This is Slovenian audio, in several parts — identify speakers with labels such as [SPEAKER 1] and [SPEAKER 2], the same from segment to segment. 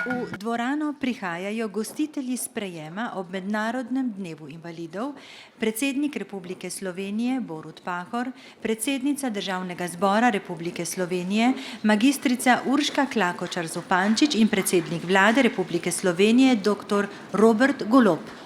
[SPEAKER 1] V dvorano prihajajo gostitelji sprejema ob Mednarodnem dnevu invalidov, predsednik Republike Slovenije Borut Pahor, predsednica Državnega zbora Republike Slovenije magistrica Urška Klakočar Zupančič in predsednik Vlade Republike Slovenije dr. Robert Golob.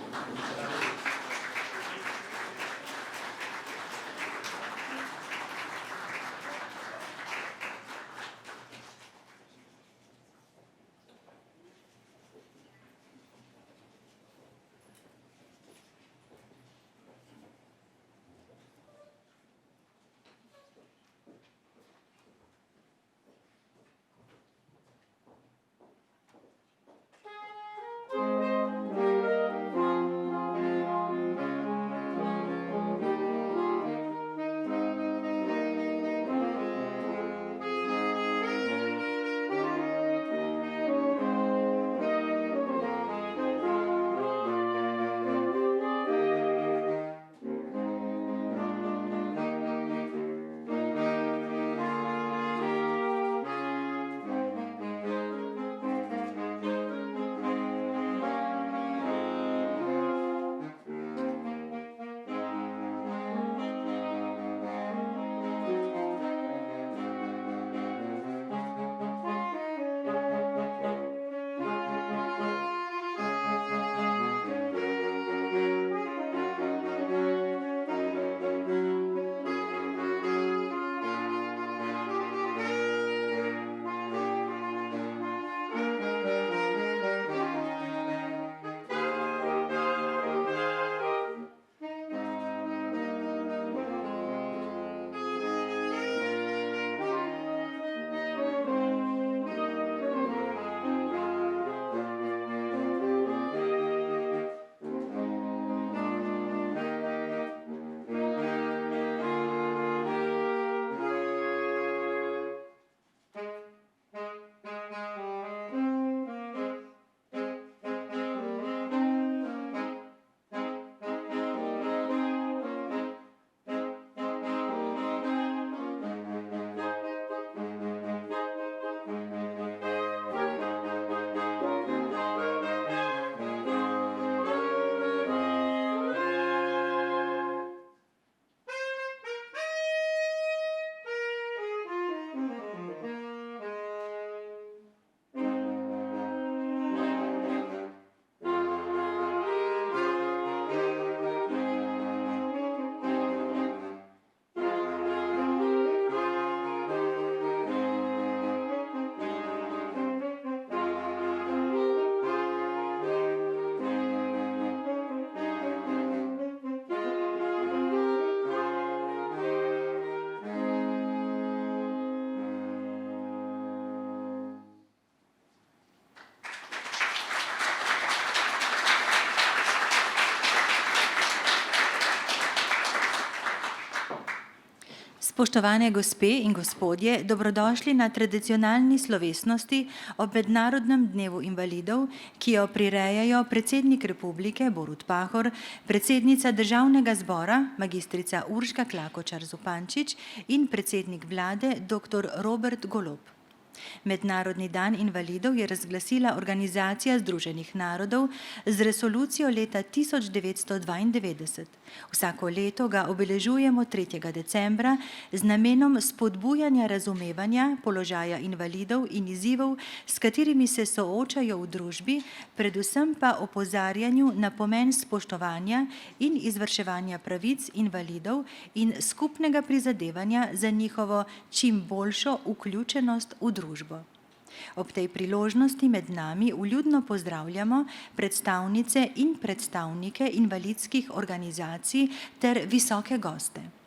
[SPEAKER 1] Spoštovane gospe in gospodje, dobrodošli na tradicionalni slovesnosti ob Mednarodnem dnevu invalidov, ki jo prirejajo predsednik Republike Borut Pahor, predsednica Državnega zbora magistrica Urška Klakočar Zupančič in predsednik Vlade dr. Robert Golob. Mednarodni dan invalidov je razglasila Organizacija združenih narodov z resolucijo leta 1992. Vsako leto ga obeležujemo 3. decembra z namenom spodbujanja razumevanja položaja invalidov in izzivov, s katerimi se soočajo v družbi, predvsem pa opozarjanju na pomen spoštovanja in izvrševanja pravic invalidov in skupnega prizadevanja za njihovo čim boljšo vključenost v družbo. Ob tej priložnosti med nami vljudno pozdravljamo predstavnice in predstavnike invalidskih organizacij ter visoke goste.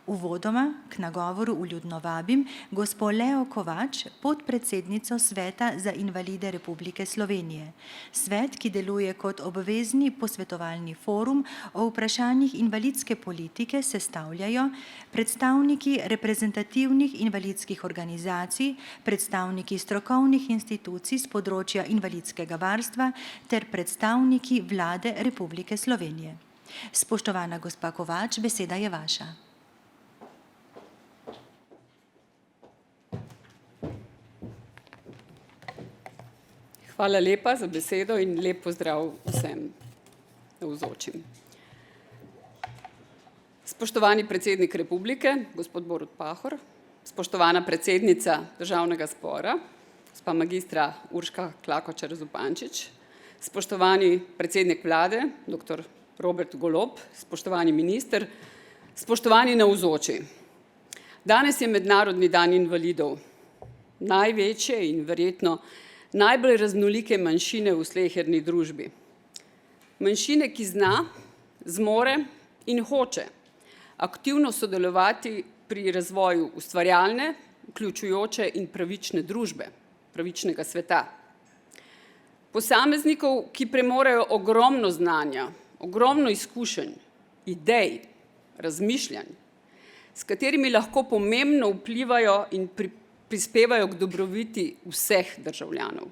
[SPEAKER 1] Uvodoma k nagovoru vljudno vabim gospo Leo Kovač, podpredsednico Sveta za invalide Republike Slovenije. Svet, ki deluje kot obvezni posvetovalni forum o vprašanjih invalidske politike, sestavljajo predstavniki reprezentativnih invalidskih organizacij, predstavniki strokovnih institucij z področja invalidskega varstva ter predstavniki Vlade Republike Slovenije. Spoštovana gospa Kovač, beseda je vaša.
[SPEAKER 2] Hvala lepa za besedo in lep pozdrav vsem navzočim. Spoštovani predsednik Republike, gospod Borut Pahor, spoštovana predsednica Državnega zbora, gospa magistra Urška Klakočar Zupančič, spoštovani predsednik vlade, doktor Robert Golob, spoštovani minister, spoštovani navzoči. Danes je Mednarodni dan invalidov, največje in verjetno najbolj raznolike manjšine v sleherni družbi. Manjšine, ki zna, zmore in hoče aktivno sodelovati pri razvoju ustvarjalne, vključujoče in pravične družbe, pravičnega sveta. Posameznikov, ki premorejo ogromno znanja, ogromno izkušenj, idej, razmišljanj, s katerimi lahko pomembno vplivajo in prispevajo k dobrobiti vseh državljanov.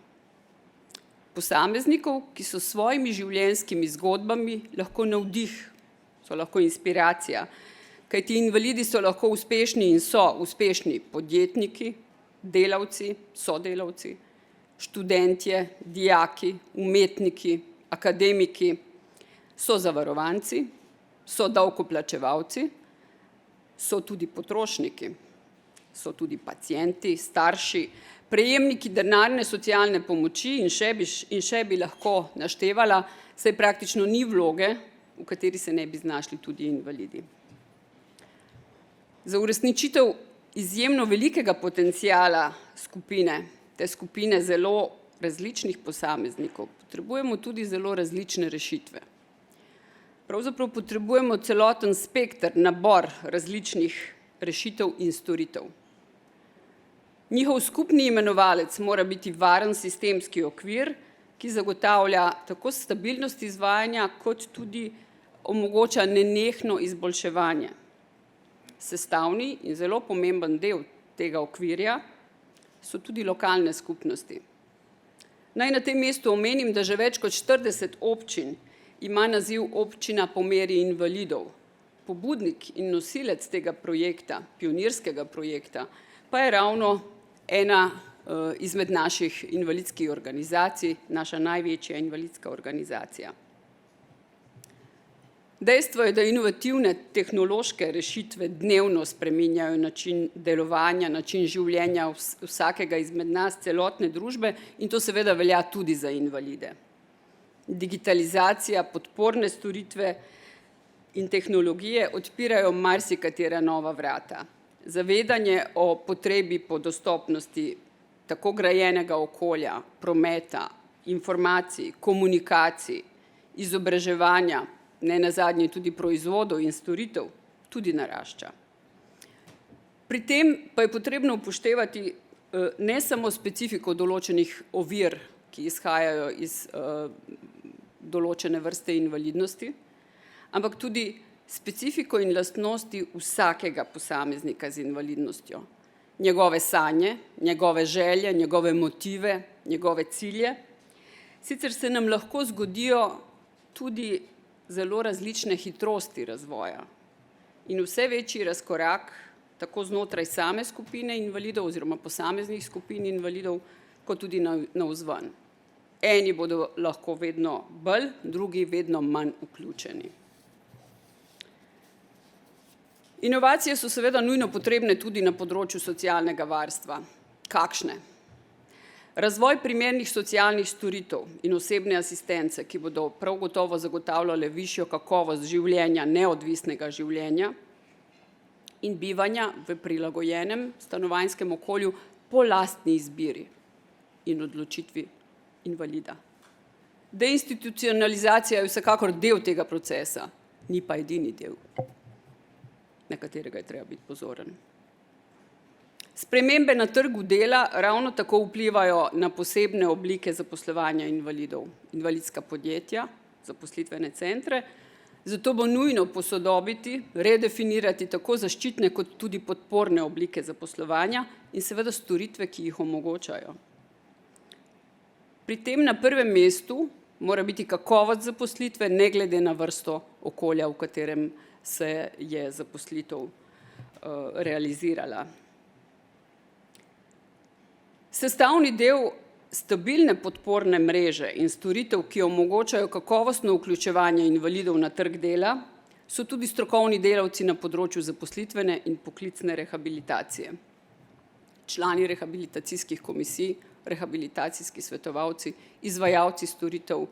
[SPEAKER 2] Posameznikov, ki so s svojimi življenjskimi zgodbami lahko navdih, so lahko inspiracija, kajti invalidi so lahko uspešni in so uspešni podjetniki, delavci, sodelavci, študentje, dijaki, umetniki, akademiki, so zavarovanci, so davkoplačevalci, so tudi potrošniki. So tudi pacienti, starši, prejemniki denarne socialne pomoči in še bi lahko naštevala, saj praktično ni vloge, v kateri se ne bi znašli tudi invalidi. Za uresničitev izjemno velikega potenciala te skupine zelo različnih posameznikov, potrebujemo tudi zelo različne rešitve. Pravzaprav potrebujemo celoten spekter, nabor različnih rešitev in storitev. Njihov skupni imenovalec mora biti varen sistemski okvir, ki zagotavlja tako stabilnost izvajanja, kot tudi omogoča nenehno izboljševanje. Sestavni in zelo pomemben del tega okvirja so tudi lokalne skupnosti. Naj na tem mestu omenim, da že več kot 40 občin ima naziv občina po meri invalidov. Pobudnik in nosilec tega projekta, pionirskega projekta, pa je ravno ena izmed naših invalidskih organizacij, naša največja invalidska organizacija. Dejstvo je, da inovativne tehnološke rešitve dnevno spreminjajo način delovanja, način življenja vsakega izmed nas, celotne družbe, in to seveda velja tudi za invalide. Digitalizacija, podporne storitve in tehnologije odpirajo marsikatera nova vrata. Zavedanje o potrebi po dostopnosti tako grajenega okolja, prometa, informacij, komunikacij, izobraževanja, ne nazadnje tudi proizvodov in storitev, tudi narašča. Pri tem pa je potrebno upoštevati ne samo specifiko določenih ovir, ki izhajajo iz določene vrste invalidnosti, ampak tudi specifiko in lastnosti vsakega posameznika z invalidnostjo. Njegove sanje, njegove želje, njegove motive, njegove cilje. Sicer se nam lahko zgodijo tudi zelo različne hitrosti razvoja in vse večji razkorak tako znotraj same skupine invalidov oziroma posameznih skupin invalidov, kot tudi navzven. Eni bodo lahko vedno bolj, drugi vedno manj vključeni. Inovacije so seveda nujno potrebne tudi na področju socialnega varstva. Kakšne? Razvoj primernih socialnih storitev in osebne asistence, ki bodo prav gotovo zagotavljale višjo kakovost življenja, neodvisnega življenja in bivanja v prilagojenem stanovanjskem okolju po lastni izbiri in odločitvi invalida. Deinstitucionalizacija je vsekakor del tega procesa, ni pa edini del, na katerega je treba biti pozoren. Spremembe na trgu dela ravno tako vplivajo na posebne oblike zaposlovanja invalidov, invalidska podjetja, zaposlitvene centre, zato bo nujno posodobiti, redefinirati tako zaščitne kot tudi podporne oblike zaposlovanja in seveda storitve, ki jih omogočajo. Pri tem na prvem mestu mora biti kakovost zaposlitve, ne glede na vrsto okolja, v katerem se je zaposlitev realizirala. Sestavni del Stabilne podporne mreže in storitev, ki omogočajo kakovostno vključevanje invalidov na trg dela, so tudi strokovni delavci na področju zaposlitvene in poklicne rehabilitacije. Člani rehabilitacijskih komisij, rehabilitacijski svetovalci, izvajalci storitev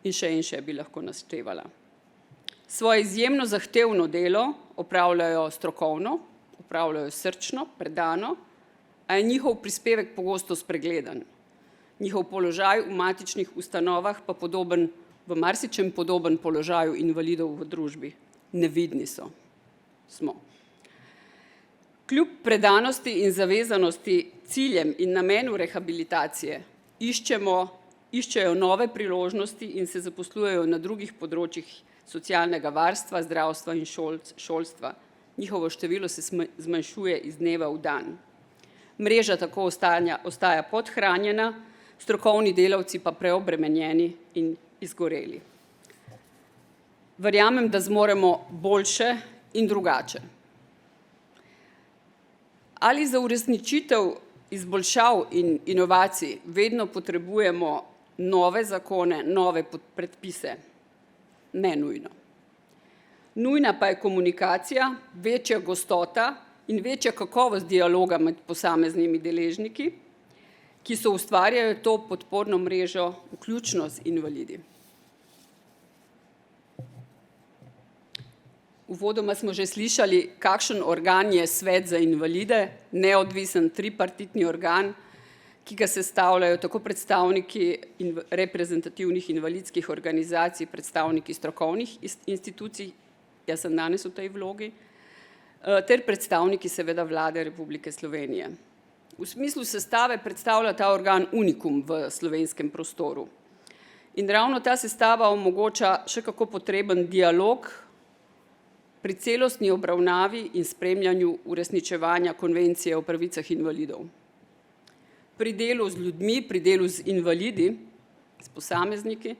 [SPEAKER 2] in še bi lahko naštevala. Svoje izjemno zahtevno delo opravljajo strokovno, opravljajo srčno, predano, a je njihov prispevek pogosto spregledan. Njihov položaj v matičnih ustanovah pa podoben, v marsičem podoben položaju invalidov v družbi. Nevidni smo. Kljub predanosti in zavezanosti ciljem in namenu rehabilitacije iščejo nove priložnosti in se zaposlujejo na drugih področjih socialnega varstva, zdravstva in šolstva. Njihovo število se zmanjšuje iz dneva v dan. Mreža tako ostaja podhranjena, strokovni delavci pa preobremenjeni in izgoreli. Verjamem, da zmoremo boljše in drugače. Ali za uresničitev izboljšav in inovacij vedno potrebujemo nove zakone, nove predpise? Ne nujno. Nujna pa je komunikacija, večja gostota in večja kakovost dialoga med posameznimi deležniki, ki so ustvarjajo to podporno mrežo, vključno z invalidi. Uvodoma smo že slišali, kakšen organ je Svet za invalide, neodvisen tripartitni organ, ki ga sestavljajo tako predstavniki reprezentativnih invalidskih organizacij, predstavniki strokovnih institucij, jaz sem danes v tej vlogi, ter predstavniki seveda Vlade Republike Slovenije. V smislu sestave predstavlja ta organ unikum v slovenskem prostoru. In ravno ta sestava omogoča še kako potreben dialog pri celostni obravnavi in spremljanju uresničevanja konvencije o pravicah invalidov. Pri delu z ljudmi, pri delu z invalidi, s posamezniki,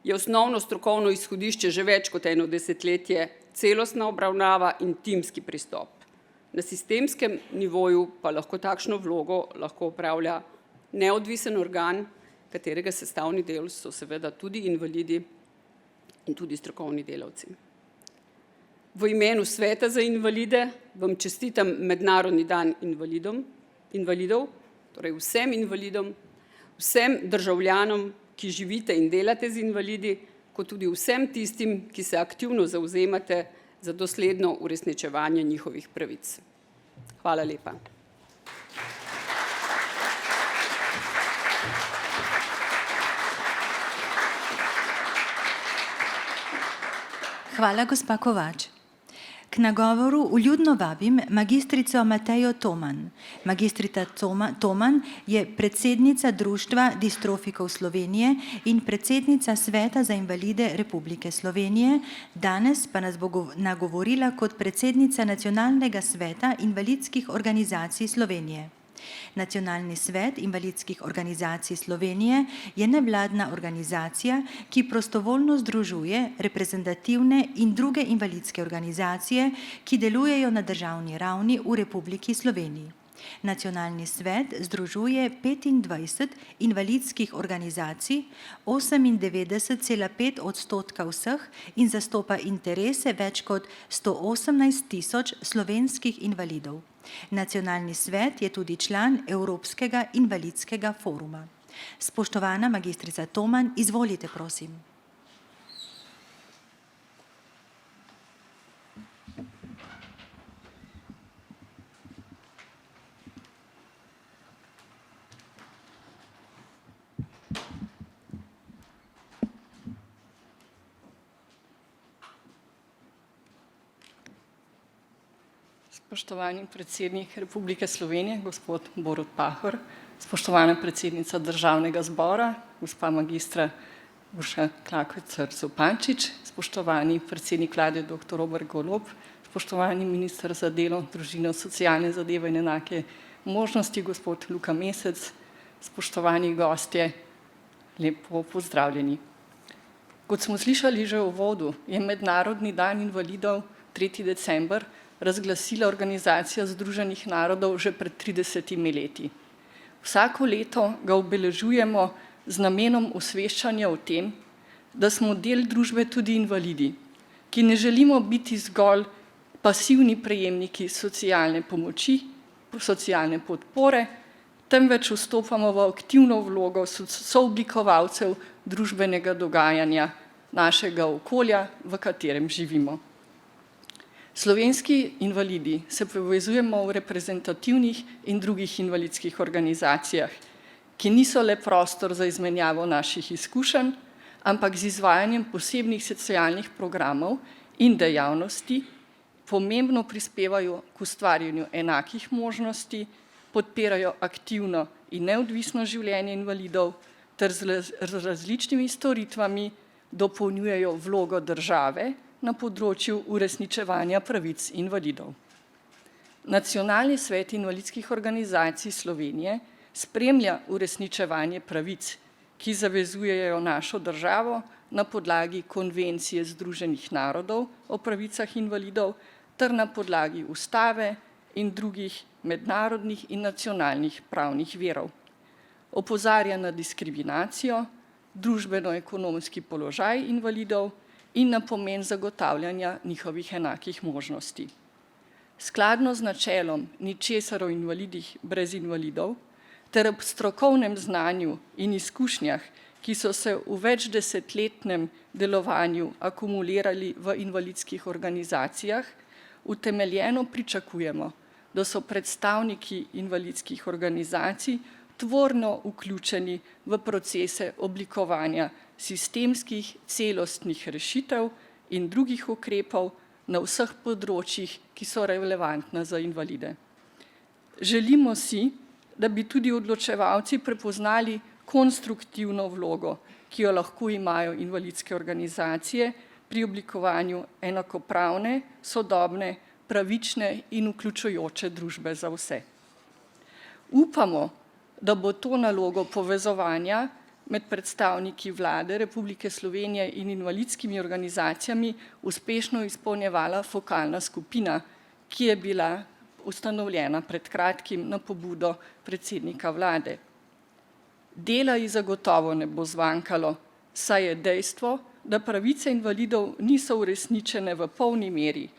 [SPEAKER 2] je osnovno strokovno izhodišče že več kot eno desetletje celostna obravnava in timski pristop. Na sistemskem nivoju pa lahko takšno vlogo lahko opravlja neodvisen organ, katerega sestavni del so seveda tudi invalidi in tudi strokovni delavci. V imenu Sveta za invalide vam čestitam Mednarodni dan invalidov, torej vsem invalidom, vsem državljanom, ki živite in delate z invalidi, kot tudi vsem tistim, ki se aktivno zavzemate za dosledno uresničevanje njihovih pravic. Hvala lepa.
[SPEAKER 1] Hvala, gospa Kovač. K nagovoru vljudno vabim magistrico Matejo Toman. Magistrica Toman je predsednica Društva distrofikov Slovenije in predsednica Sveta za invalide Republike Slovenije, danes pa nas bo nagovorila kot predsednica Nacionalnega sveta invalidskih organizacij Slovenije. Nacionalni svet invalidskih organizacij Slovenije je nevladna organizacija, ki prostovoljno združuje reprezentativne in druge invalidske organizacije, ki delujejo na državni ravni v Republiki Sloveniji. Nacionalni svet združuje 25 invalidskih organizacij, 98,5% vseh in zastopa interese več kot 118 tisoč slovenskih invalidov. Nacionalni svet je tudi član Evropskega invalidskega foruma. Spoštovana magistrica Toman, izvolite, prosim.
[SPEAKER 3] Spoštovani predsednik Republike Slovenije, gospod Borut Pahor, spoštovana predsednica Državnega zbora, gospa magistra Urša Klakočar Zupančič, spoštovani predsednik vlade dr. Robert Golob, spoštovani minister za delo, družino, socialne zadeve in enake možnosti, gospod Luka Mesec, spoštovani gostje, lepo pozdravljeni. Kot smo slišali že v uvodu, je Mednarodni dan invalidov 3. december razglasila Organizacija Združenih narodov že pred 30 leti. Vsako leto ga obeležujemo z namenom osveščanja o tem, da smo del družbe tudi invalidi, ki ne želimo biti zgolj pasivni prejemniki socialne pomoči, socialne podpore, temveč vstopamo v aktivno vlogo sooblikovalcev družbenega dogajanja našega okolja, v katerem živimo. Slovenski invalidi se povezujemo v reprezentativnih in drugih invalidskih organizacijah, ki niso le prostor za izmenjavo naših izkušenj, ampak z izvajanjem posebnih socialnih programov in dejavnosti pomembno prispevajo k ustvarjanju enakih možnosti, podpirajo aktivno in neodvisno življenje invalidov ter z različnimi storitvami dopolnjujejo vlogo države na področju uresničevanja pravic invalidov. Nacionalni svet invalidskih organizacij Slovenije spremlja uresničevanje pravic, ki zavezujejo našo državo na podlagi Konvencije Združenih narodov o pravicah invalidov ter na podlagi ustave in drugih mednarodnih in nacionalnih pravnih virov. Opozarja na diskriminacijo, družbeno-ekonomski položaj invalidov in na pomen zagotavljanja njihovih enakih možnosti. Skladno z načelom ničesar o invalidih brez invalidov ter ob strokovnem znanju in izkušnjah, ki so se v večdesetletnem delovanju akumulirali v invalidskih organizacijah, utemeljeno pričakujemo, da so predstavniki invalidskih organizacij tvorno vključeni v procese oblikovanja sistemskih celostnih rešitev in drugih ukrepov na vseh področjih, ki so relevantna za invalide. Želimo si, da bi tudi odločevalci prepoznali konstruktivno vlogo, ki jo lahko imajo invalidske organizacije pri oblikovanju enakopravne, sodobne, pravične in vključujoče družbe za vse. Upamo, da bo to nalogo povezovanja med predstavniki Vlade Republike Slovenije in invalidskimi organizacijami uspešno izpolnjevala fokalna skupina, ki je bila ustanovljena pred kratkim na pobudo predsednika Vlade. Dela ji zagotovo ne bo zmanjkalo, saj je dejstvo, da pravice invalidov niso uresničene v polni meri,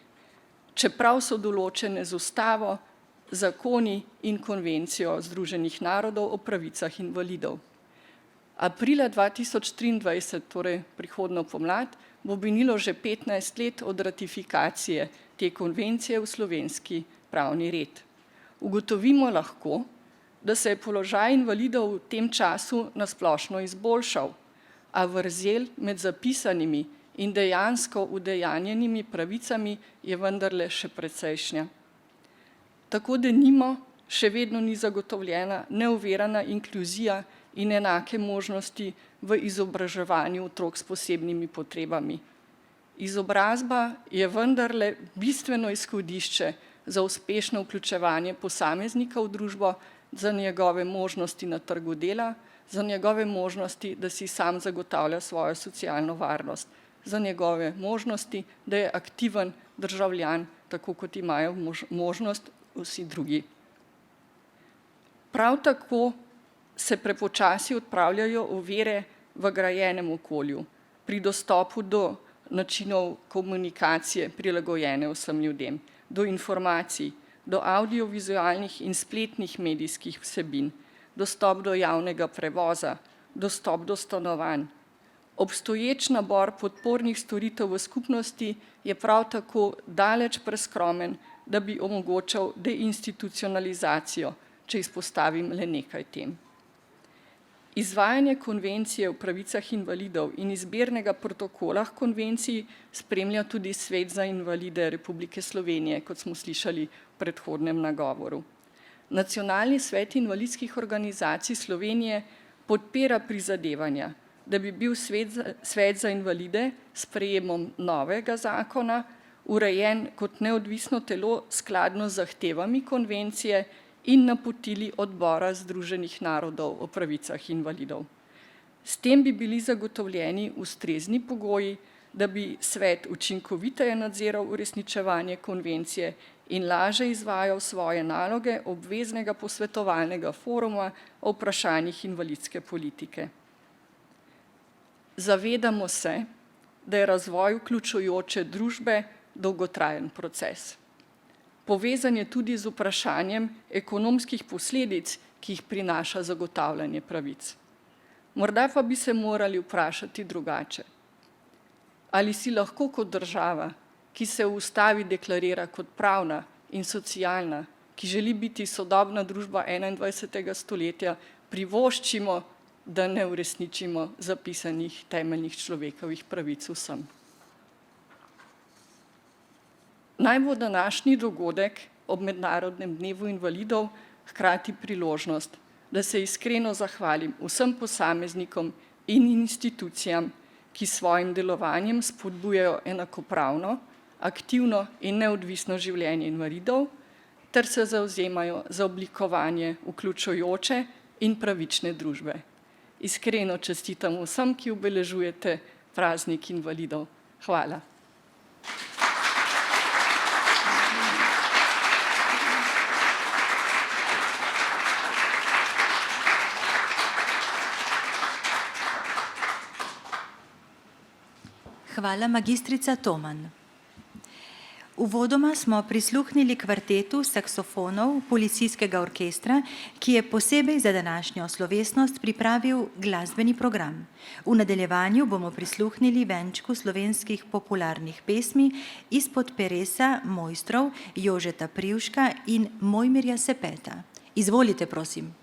[SPEAKER 3] čeprav so določene z ustavo, zakoni in konvencijo Združenih narodov o pravicah invalidov. Aprila 2023, torej prihodnjo pomlad, bo minilo že 15 let od ratifikacije te konvencije v slovenski pravni red. Ugotovimo lahko, da se je položaj invalidov v tem času nasplošno izboljšal, a vrzel med zapisanimi in dejansko udejanjenimi pravicami je vendarle še precejšnja. Tako denimo še vedno ni zagotovljena neovirana inkluzija in enake možnosti v izobraževanju otrok s posebnimi potrebami. Izobrazba je vendarle bistveno izhodišče za uspešno vključevanje posameznika v družbo, za njegove možnosti na trgu dela, za njegove možnosti, da si sam zagotavlja svojo socialno varnost, za njegove možnosti, da je aktiven državljan, tako kot imajo možnost vsi drugi. Prav tako se prepočasi odpravljajo ovire v grajenem okolju, pri dostopu do načinov komunikacije prilagojene vsem ljudem, do informacij, do audiovizualnih in spletnih medijskih vsebin, dostop do javnega prevoza, dostop do stanovanj. Obstoječ nabor podpornih storitev v skupnosti je prav tako daleč preskromen, da bi omogočal deinstitucionalizacijo, če izpostavim le nekaj tem. Izvajanje konvencije o pravicah invalidov in izbirnega protokola k konvenciji spremlja tudi Svet za invalide Republike Slovenije, kot smo slišali v predhodnem nagovoru. Nacionalni svet invalidskih organizacij Slovenije podpira prizadevanja, da bi bil Svet za invalide s sprejemom novega zakona urejen kot neodvisno telo skladno z zahtevami konvencije in napotili Odbora Združenih narodov o pravicah invalidov. S tem bi bili zagotovljeni ustrezni pogoji, da bi svet učinkoviteje nadziral uresničevanje konvencije in lažje izvajal svoje naloge obveznega posvetovalnega foruma o vprašanjih invalidske politike. Zavedamo se, da je razvoj vključujoče družbe dolgotrajen proces. Povezan je tudi z vprašanjem ekonomskih posledic, ki jih prinaša zagotavljanje pravic. Morda pa bi se morali vprašati drugače. Ali si lahko kot država, ki se v ustavi deklarira kot pravna in socialna, ki želi biti sodobna družba 21. stoletja, privoščimo, da ne uresničimo zapisanih temeljnih človekovih pravic vsem? Naj bo današnji dogodek ob Mednarodnem dnevu invalidov hkrati priložnost, da se iskreno zahvalim vsem posameznikom in institucijam, ki s svojim delovanjem spodbujajo enakopravno, aktivno in neodvisno življenje invalidov ter se zavzemajo za oblikovanje vključujoče in pravične družbe. Iskreno čestitam vsem, ki obeležujete praznik invalidov. Hvala.
[SPEAKER 1] Hvala, magistrica Toman. Uvodoma smo prisluhnili kvartetu saksofonov Policijskega orkestra, ki je posebej za današnjo slovesnost pripravil glasbeni program. V nadaljevanju bomo prisluhnili venčku slovenskih popularnih pesmi izpod peresa mojstrov Jožeta Privška in Mojmirja Sepeta. Izvolite, prosim.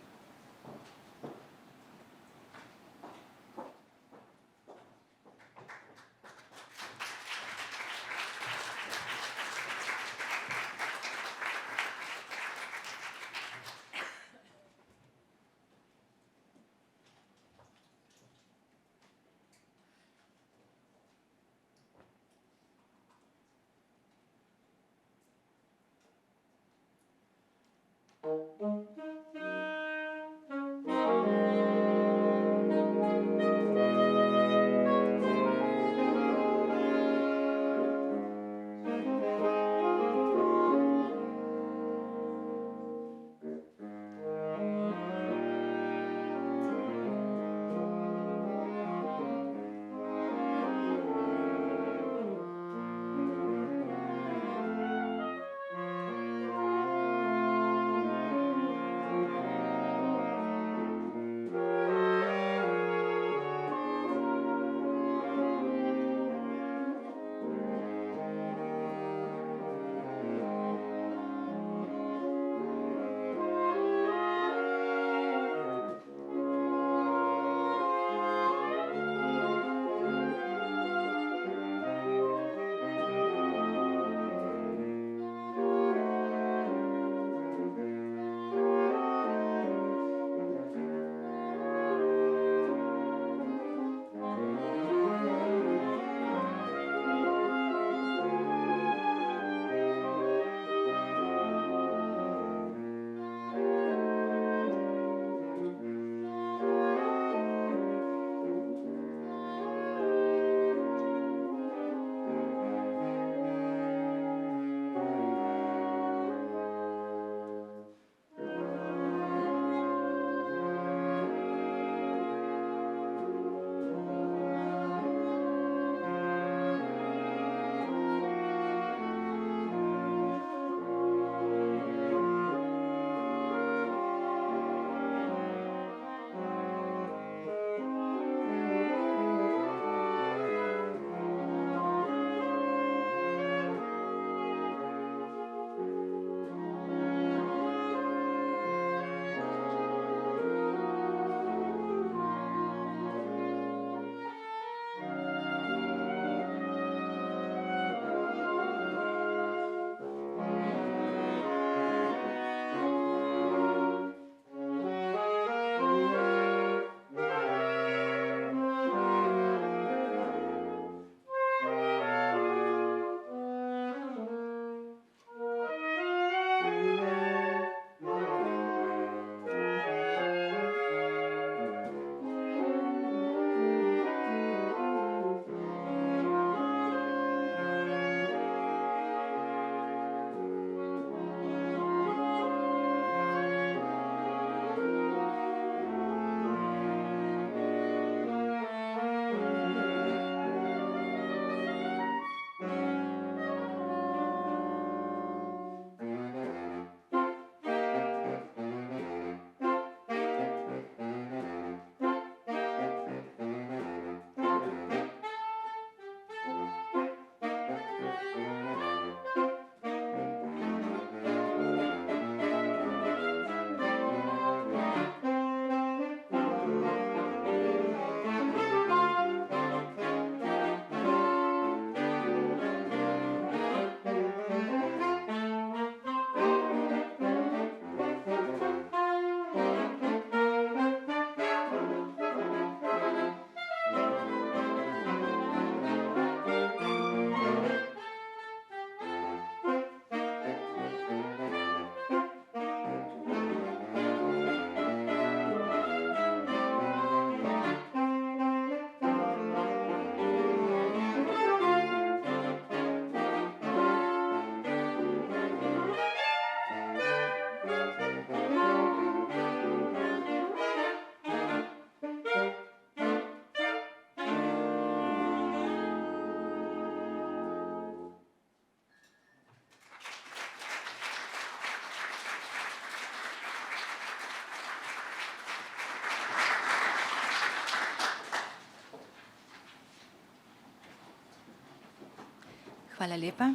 [SPEAKER 1] Hvala lepa.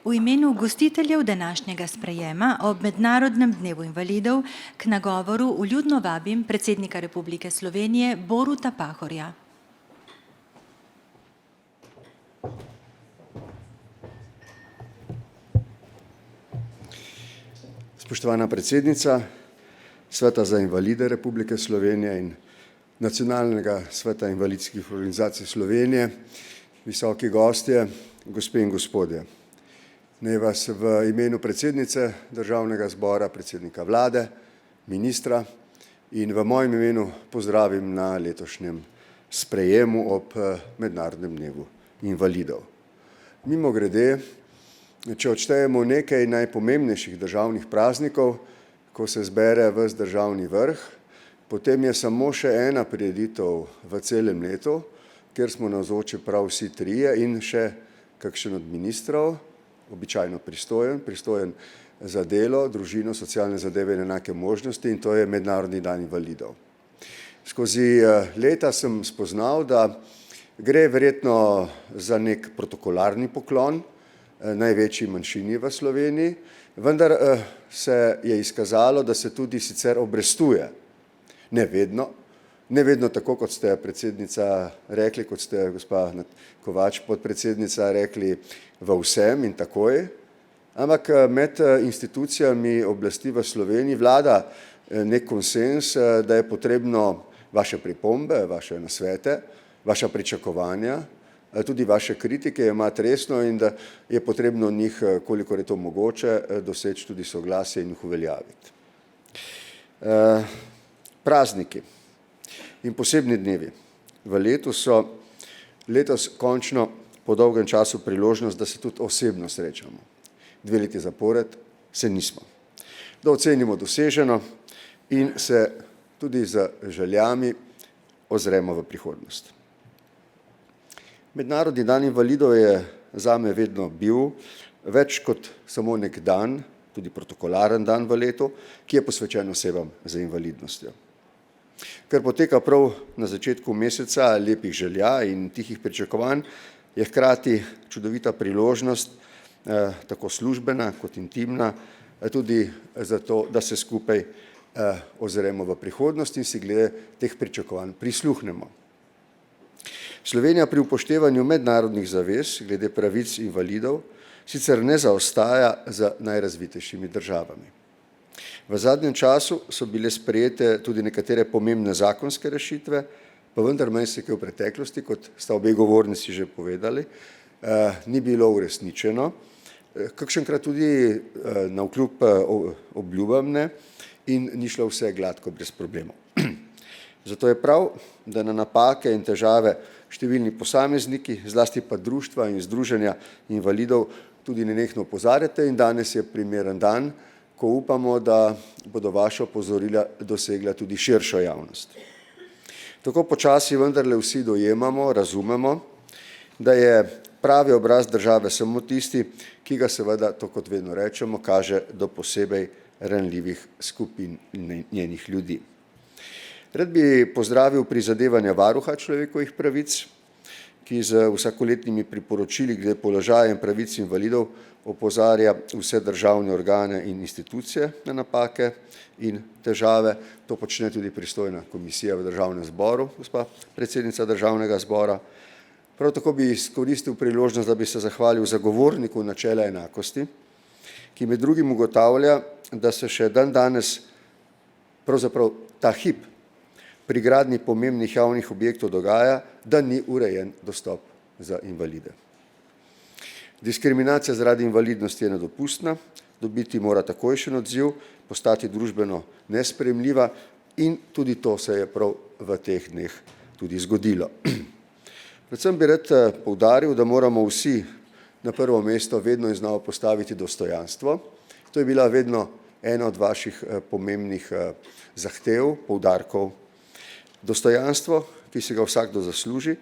[SPEAKER 1] V imenu gostiteljev današnjega sprejema ob Mednarodnem dnevu invalidov k nagovoru vljudno vabim predsednika Republike Slovenije Boruta Pahorja.
[SPEAKER 4] Spoštovana predsednica Sveta za invalide Republike Slovenije in Nacionalnega sveta invalidskih organizacij Slovenije, visoki gostje, gospe in gospodje. Naj vas v imenu predsednice Državnega zbora, predsednika vlade, ministra in v mojem imenu pozdravim na letošnjem sprejemu ob Mednarodnem dnevu invalidov. Mimogrede, če odštejemo nekaj najpomembnejših državnih praznikov, ko se zbere ves državni vrh, potem je samo še ena prireditev v celem letu, kjer smo navzoči prav vsi trije in še kakšen od ministrov, običajno pristojen za delo, družino, socialne zadeve in enake možnosti, in to je Mednarodni dan invalidov. Skozi leta sem spoznal, da gre verjetno za nek protokolarni poklon največji manjšini v Sloveniji, vendar se je izkazalo, da se tudi sicer obrestuje. Ne vedno tako, kot ste predsednica rekli, kot ste gospa Kovač, podpredsednica, rekli v vsem in takoj, ampak med institucijami oblasti v Sloveniji vlada nek konsens, da je potrebno vaše pripombe, vaše nasvete, vaša pričakovanja, tudi vaše kritike imate resno in da je potrebno njih, kolikor je to mogoče, doseči tudi soglasje in jih uveljaviti. Prazniki in posebni dnevi v letu so letos končno po dolgem času priložnost, da se tudi osebno srečamo. 2 leti zapored se nismo. Da ocenimo doseženo in se tudi z željami ozremo v prihodnost. Mednarodni dan invalidov je zame vedno bil več kot samo nek dan, tudi protokolaren dan v letu, ki je posvečen osebam z invalidnostjo. Ker poteka prav na začetku meseca lepih želja in tihih pričakovanj, je hkrati čudovita priložnost, tako službena kot intimna, tudi zato, da se skupaj ozremo v prihodnost in si glede teh pričakovanj prisluhnemo. Slovenija pri upoštevanju mednarodnih zavez glede pravic invalidov sicer ne zaostaja za najrazvitejšimi državami. V zadnjem času so bile sprejete tudi nekatere pomembne zakonske rešitve, pa vendar marsikaj v preteklosti, kot sta obe govornici že povedali, ni bilo uresničeno, kakšenkrat tudi navkljub obljubam ne in ni šlo vse gladko brez problemov. Zato je prav, da na napake in težave številni posamezniki, zlasti pa društva in združenja invalidov tudi nenehno opozarjate in danes je primeren dan, ko upamo, da bodo vaša opozorila dosegla tudi širšo javnost. Tako počasi vendarle vsi dojemamo, razumemo, da je pravi obraz države samo tisti, ki ga seveda, to kot vedno rečemo, kaže do posebej ranljivih skupin njenih ljudi. Rad bi pozdravil prizadevanja varuha človekovih pravic, ki z vsakoletnimi priporočili glede položaja in pravic invalidov opozarja vse državne organe in institucije na napake in težave. To počne tudi pristojna komisija v Državnem zboru, gospa predsednica Državnega zbora. Prav tako bi izkoristil priložnost, da bi se zahvalil zagovorniku načela enakosti, ki med drugim ugotavlja, da se še danes, pravzaprav ta hip, pri gradnji pomembnih javnih objektov dogaja, da ni urejen dostop za invalide. Diskriminacija zaradi invalidnosti je nedopustna, dobiti mora takojšen odziv, postati družbeno nesprejemljiva in tudi to se je prav v teh dneh tudi zgodilo. Predvsem bi rad poudaril, da moramo vsi na prvo mesto vedno in znova postaviti dostojanstvo. To je bila vedno ena od vaših pomembnih zahtev, poudarkov. Dostojanstvo, ki se ga vsakdo zasluži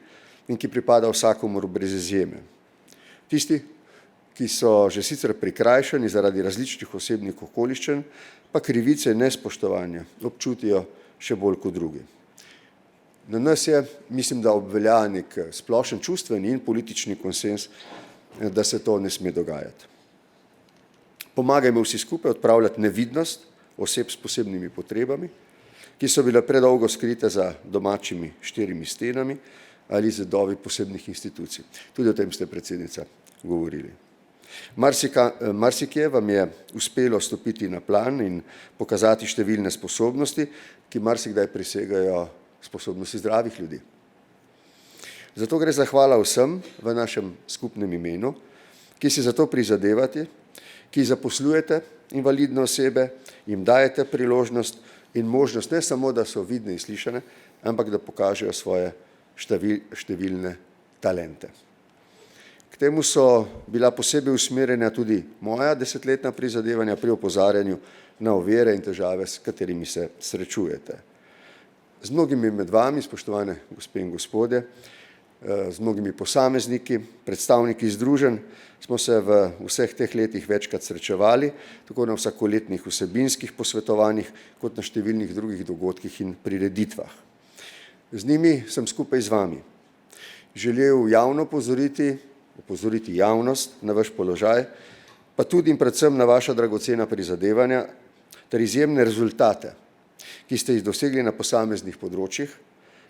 [SPEAKER 4] in ki pripada vsakomur brez izjeme. Tisti, ki so že sicer prikrajšani zaradi različnih osebnih okoliščin, pa krivice in nespoštovanja občutijo še bolj kot drugi. Na nas je, mislim, da obvelja nek splošen čustveni in politični konsens, da se to ne sme dogajati. Pomagajmo vsi skupaj odpravljati nevidnost oseb s posebnimi potrebami, ki so bile predolgo skrite za domačimi 4 stenami ali zidovi posebnih institucij. Tudi o tem ste, predsednica, govorili. Marsikje vam je uspelo stopiti na plan in pokazati številne sposobnosti, ki marsikdaj presegajo sposobnosti zdravih ljudi. Zato gre zahvala vsem v našem skupnem imenu, ki si za to prizadevate, ki zaposlujete invalidne osebe, jim dajete priložnost in možnost ne samo, da so vidne in slišane, ampak da pokažejo svoje številne talente. K temu so bila posebej usmerjena tudi moja 10-letna prizadevanja pri opozarjanju na ovire in težave, s katerimi se srečujete. Z mnogimi med vami, spoštovane gospe in gospodje, z mnogimi posamezniki, predstavniki združenj, smo se v vseh teh letih večkrat srečevali, tako na vsakoletnih vsebinskih posvetovanjih, kot na številnih drugih dogodkih in prireditvah. Z njimi sem skupaj z vami želel javno opozoriti javnost na vaš položaj, pa tudi in predvsem na vaša dragocena prizadevanja ter izjemne rezultate, ki ste jih dosegli na posameznih področjih,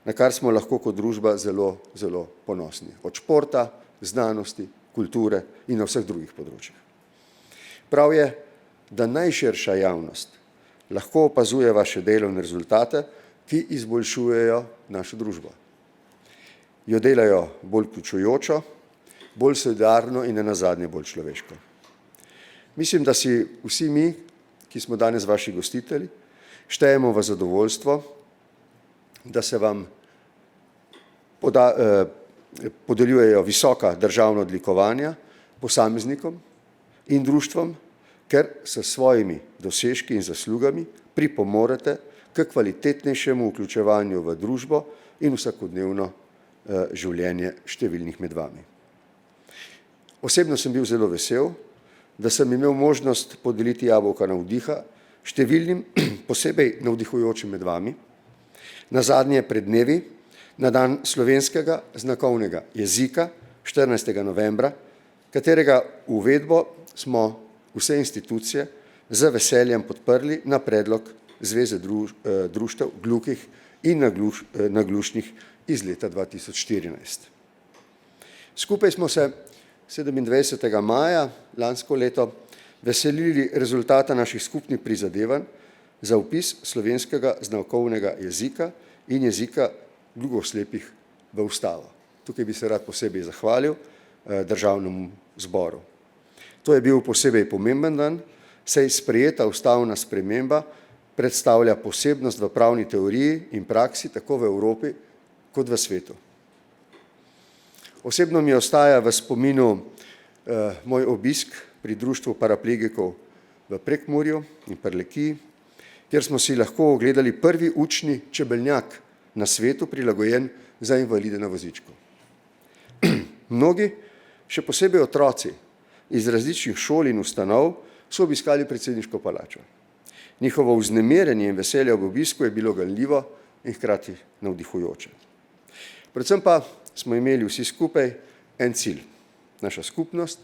[SPEAKER 4] na kar smo lahko kot družba zelo, zelo ponosni. Od športa, znanosti, kulture in na vseh drugih področjih. Prav je, da najširša javnost lahko opazuje vaše delovne rezultate, ki izboljšujejo našo družbo. Jo delajo bolj vključujočo, bolj solidarno in nenazadnje bolj človeško. Mislim, da si vsi mi, ki smo danes vaši gostitelji, štejemo v zadovoljstvo, da se vam podeljujejo visoka državna odlikovanja posameznikom in društvom, ker s svojimi dosežki in zaslugami pripomorete k kvalitetnejšemu vključevanju v družbo in vsakodnevno življenje številnih med vami. Osebno sem bil zelo vesel, da sem imel možnost podeliti jabolka navdiha številnim posebej navdihujočim med vami, nazadnje pred dnevi, na dan slovenskega znakovnega jezika 14. novembra, katerega uvedbo smo vse institucije z veseljem podprli na predlog Zveze društev gluhih in naglušnih iz leta 2014. Skupaj smo se 27. maja lansko leto veselili rezultata naših skupnih prizadevanj za vpis slovenskega znakovnega jezika in jezika gluhoslepih v ustavo. Tukaj bi se rad posebej zahvalil državnemu zboru. To je bil posebej pomemben dan, saj sprejeta ustavna sprememba predstavlja posebnost v pravni teoriji in praksi tako v Evropi kot v svetu. Osebno mi ostaja v spominu moj obisk pri društvu paraplegikov v Prekmurju in Prlekiji, kjer smo si lahko ogledali prvi učni čebeljak na svetu prilagojen za invalide na vozičku. Mnogi, še posebej otroci iz različnih šol in ustanov, so obiskali predsedniško palačo. Njihovo vznemirjenje in veselje ob obisku je bilo ganljivo in hkrati navdihujoče. Predvsem pa smo imeli vsi skupaj en cilj. Naša skupnost,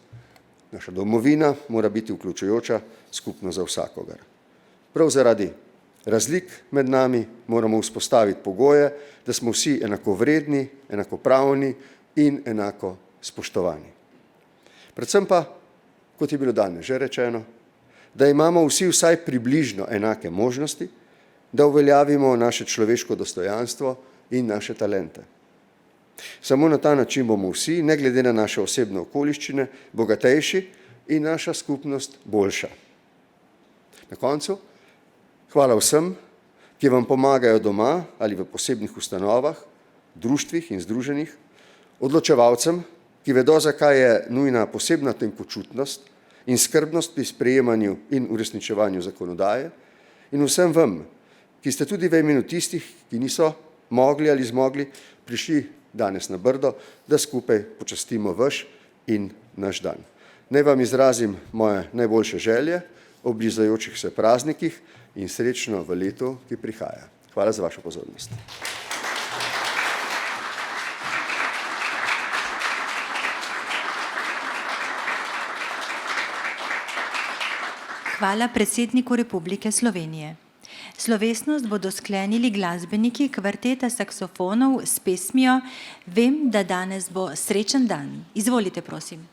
[SPEAKER 4] naša domovina mora biti vključujoča skupnost za vsakogar. Prav zaradi razlik med nami moramo vzpostaviti pogoje, da smo vsi enakovredni, enakopravni in enako spoštovani. Predvsem pa, kot je bilo danes že rečeno, da imamo vsi vsaj približno enake možnosti, da uveljavimo naše človeško dostojanstvo in naše talente. Samo na ta način bomo vsi, ne glede na naše osebne okoliščine, bogatejši in naša skupnost boljša. Na koncu, hvala vsem, ki vam pomagajo doma ali v posebnih ustanovah, društvih in združenjih, odločevalcem, ki vedo, zakaj je nujna posebna tenkočutnost in skrbnost pri sprejemanju in uresničevanju zakonodaje, in vsem vam, ki ste tudi v imenu tistih, ki niso mogli ali zmogli, prišli danes na Brdo, da skupaj počastimo vaš in naš dan. Naj vam izrazim moje najboljše želje ob bližajočih se praznikih in srečno v letu, ki prihaja. Hvala za vašo pozornost.
[SPEAKER 1] Hvala predsedniku Republike Slovenije. Slovesnost bodo sklenili glasbeniki kvarteta saksofonov s pesmijo Vem, da danes bo srečen dan. Izvolite, prosim.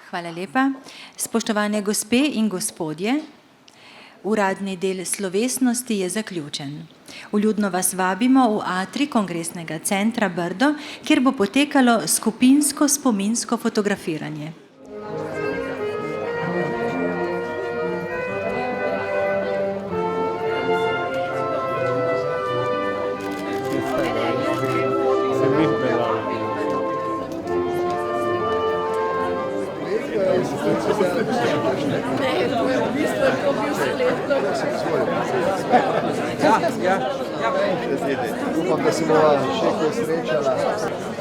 [SPEAKER 1] Hvala lepa. Spoštovane gospe in gospodje, uradni del slovesnosti je zaključen. Vljudno vas vabimo v atrij Kongresnega centra Brdo, kjer bo potekalo skupinsko spominsko fotografiranje.
[SPEAKER 4] Upam, da se bova še kaj srečala.